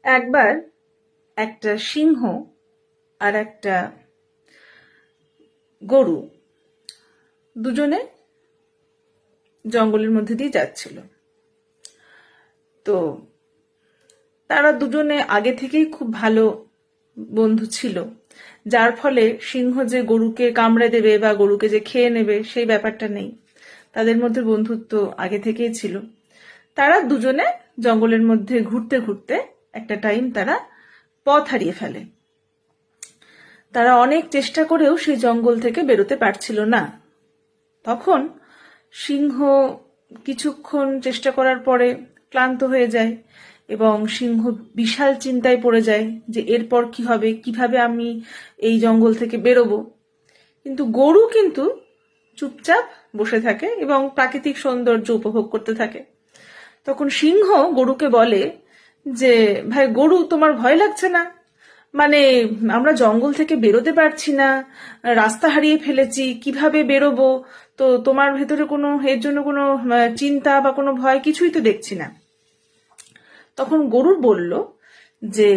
একবার একটা সিংহ আর একটা গরু দুজনে জঙ্গলের মধ্যে দিয়ে যাচ্ছিল। তো তারা দুজনে আগে থেকেই খুব ভালো বন্ধু ছিল, যার ফলে সিংহ যে গরুকে কামড়ে দেবে বা গরুকে যে খেয়ে নেবে সেই ব্যাপারটা নেই। তাদের মধ্যে বন্ধুত্ব আগে থেকেই ছিল। তারা দুজনে জঙ্গলের মধ্যে ঘুরতে ঘুরতে একটা টাইম তারা পথ হারিয়ে ফেলে। তারা অনেক চেষ্টা করেও সেই জঙ্গল থেকে বেরোতে পারছিল না। তখন সিংহ কিছুক্ষণ চেষ্টা করার পরে ক্লান্ত হয়ে যায় এবং সিংহ বিশাল চিন্তায় পড়ে যায় যে এরপর কি হবে, কিভাবে আমি এই জঙ্গল থেকে বেরোবো। কিন্তু গরু কিন্তু চুপচাপ বসে থাকে এবং প্রাকৃতিক সৌন্দর্য উপভোগ করতে থাকে। তখন সিংহ গরুকে বলে যে, ভাই গরু, তোমার ভয় লাগছে না? মানে আমরা জঙ্গল থেকে বেরোতে পারছি না, রাস্তা হারিয়ে ফেলেছি, কিভাবে বেরোবো? তো তোমার ভেতরে কোনো এর জন্য কোনো চিন্তা বা কোনো ভয় কিছুই তো দেখছি না। তখন গরুর বলল যে,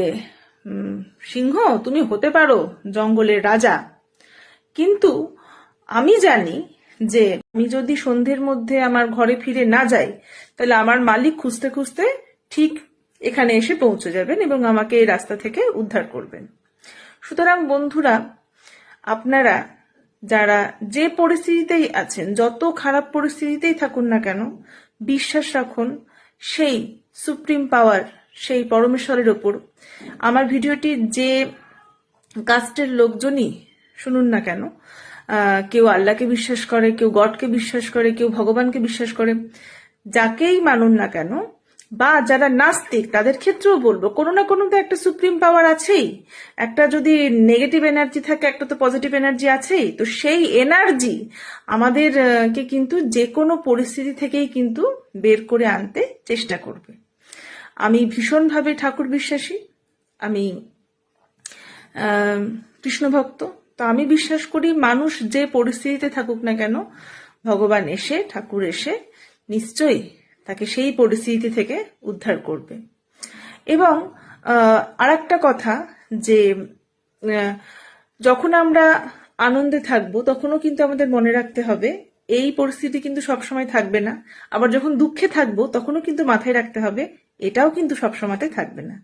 সিংহ, তুমি হতে পারো জঙ্গলের রাজা, কিন্তু আমি জানি যে আমি যদি সন্ধ্যের মধ্যে আমার ঘরে ফিরে না যাই, তাহলে আমার মালিক খুঁজতে খুঁজতে ঠিক এখানে এসে পৌঁছে যাবেন এবং আমাকে এই রাস্তা থেকে উদ্ধার করবেন। সুতরাং বন্ধুরা, আপনারা যারা যে পরিস্থিতিতেই আছেন, যত খারাপ পরিস্থিতিতেই থাকুন না কেন, বিশ্বাস রাখুন সেই সুপ্রিম পাওয়ার, সেই পরমেশ্বরের ওপর। আমার ভিডিওটি যে কাস্টের লোকজনই শুনুন না কেন, কেউ আল্লাহকে বিশ্বাস করে, কেউ গডকে বিশ্বাস করে, কেউ ভগবানকে বিশ্বাস করে, যাকেই মানুন না কেন, বা যারা নাস্তিক তাদের ক্ষেত্রেও বলবো, কোনো না কোনো তো একটা সুপ্রিম পাওয়ার আছেই। একটা যদি নেগেটিভ এনার্জি থাকে, একটা তো পজিটিভ এনার্জি আছেই। তো সেই এনার্জি আমাদেরকে কিন্তু যে কোনো পরিস্থিতি থেকেই কিন্তু বের করে আনতে চেষ্টা করবে। আমি ভীষণভাবে ঠাকুর বিশ্বাসী, আমি কৃষ্ণ ভক্ত। তো আমি বিশ্বাস করি মানুষ যে পরিস্থিতিতে থাকুক না কেন, ভগবান এসে, ঠাকুর এসে নিশ্চয়ই তাকে সেই পরিস্থিতি থেকে উদ্ধার করবে। এবং আরেকটা কথা, যে যখন আমরা আনন্দে থাকবো তখনও কিন্তু আমাদের মনে রাখতে হবে এই পরিস্থিতি কিন্তু সবসময় থাকবে না। আবার যখন দুঃখে থাকবো তখনও কিন্তু মাথায় রাখতে হবে এটাও কিন্তু সবসময় থাকবে না।